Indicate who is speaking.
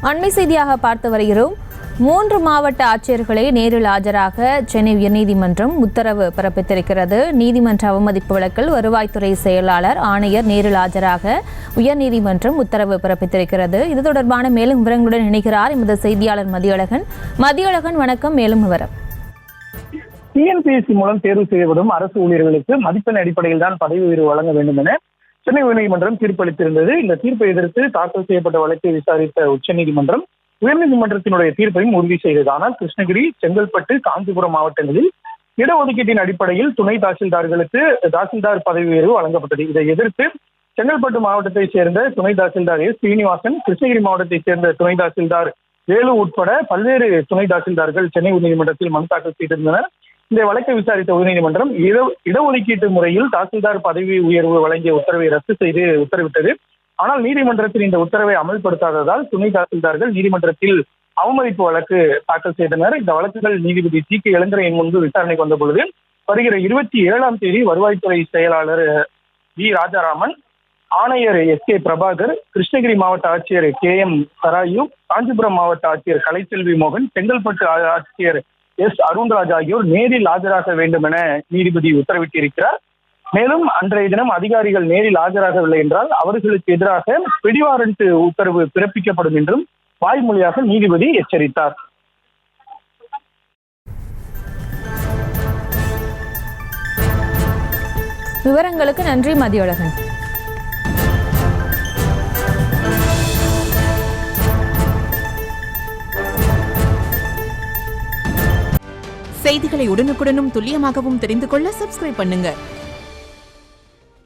Speaker 1: அண்மை செய்தியாக பார்த்து வருகிறோம். 3 மாவட்ட ஆட்சியர்களை நேரில் ஆஜராக சென்னை உயர்நீதிமன்றம் உத்தரவு பிறப்பித்திருக்கிறது. நீதிமன்ற அவமதிப்பு வழக்கில் வருவாய்த்துறை செயலாளர் ஆணையர் நேரில் ஆஜராக உயர்நீதிமன்றம் உத்தரவு பிறப்பித்திருக்கிறது. இது தொடர்பான மேலும் விவரங்களுடன் இணைகிறார் எமது செய்தியாளர் மதியழகன். வணக்கம். மேலும் விவரம்.
Speaker 2: டிஎன்பிஎஸ்சி மூலம் தேர்வு செய்யப்படும் அரசு ஊழியர்களுக்கு மதிப்பெண் அடிப்படையில் தான் பதவி உயர்வு வழங்க வேண்டும் என சென்னை உயர்நீதிமன்றம் தீர்ப்பளித்திருந்தது. இந்த தீர்ப்பை எதிர்த்து தாக்கல் செய்யப்பட்ட வழக்கை விசாரித்த உச்சநீதிமன்றம் உயர்நீதிமன்றத்தினுடைய தீர்ப்பையும் உறுதி செய்தது. ஆனால் கிருஷ்ணகிரி, செங்கல்பட்டு, காஞ்சிபுரம் மாவட்டங்களில் இடஒதுக்கீட்டின் அடிப்படையில் துணை தாசில்தார்களுக்கு தாசில்தார் பதவி உயர்வு வழங்கப்பட்டது. இதை எதிர்த்து செங்கல்பட்டு மாவட்டத்தைச் சேர்ந்த துணை தாசில்தார் எஸ் ஸ்ரீனிவாசன், கிருஷ்ணகிரி மாவட்டத்தைச் சேர்ந்த துணை தாசில்தார் வேலு உட்பட பல்வேறு துணை தாசில்தார்கள் சென்னை உயர்நீதிமன்றத்தில் மனு தாக்கல் செய்திருந்தனர். இந்த வழக்கை விசாரித்த உயர்நீதிமன்றம் இடஒதுக்கீட்டு முறையில் தாசில்தார் பதவி உயர்வு வழங்கிய உத்தரவை ரத்து செய்து உத்தரவிட்டது. ஆனால் நீதிமன்றத்தில் இந்த உத்தரவை அமல்படுத்தாததால் துணை தாசில்தார்கள் நீதிமன்றத்தில் அவமதிப்பு வழக்கு தாக்கல் செய்தனர். இந்த வழக்குகள் நீதிபதி டி கே இளந்திரையன் முன்பு விசாரணைக்கு வந்த பொழுது வருகிற 27ஆம் தேதி வருவாய்த்துறை செயலாளர் வி ராஜாராமன், ஆணையர் எஸ் கே பிரபாகர், கிருஷ்ணகிரி மாவட்ட ஆட்சியர் கே எம் சராயு, காஞ்சிபுரம் மாவட்ட ஆட்சியர் கலைச்செல்வி மோகன், செங்கல்பட்டு ஆட்சியர் எஸ் அருண்ராஜ் ஆகியோர் நேரில் ஆஜராக வேண்டும் என நீதிபதி உத்தரவிட்டிருக்கிறார். மேலும் அன்றைய தினம் அதிகாரிகள் நேரில் ஆஜராகவில்லை என்றால் அவர்களுக்கு எதிராக பிடிவாரண்ட் உத்தரவு பிறப்பிக்கப்படும் என்றும் வாய்மொழியாக நீதிபதி எச்சரித்தார்.
Speaker 1: விவரங்களுக்கு நன்றி மதியழகன்.
Speaker 3: செய்திகளை உடனுக்குடனும் துல்லியமாகவும் தெரிந்து கொள்ள சப்ஸ்கிரைப் பண்ணுங்க.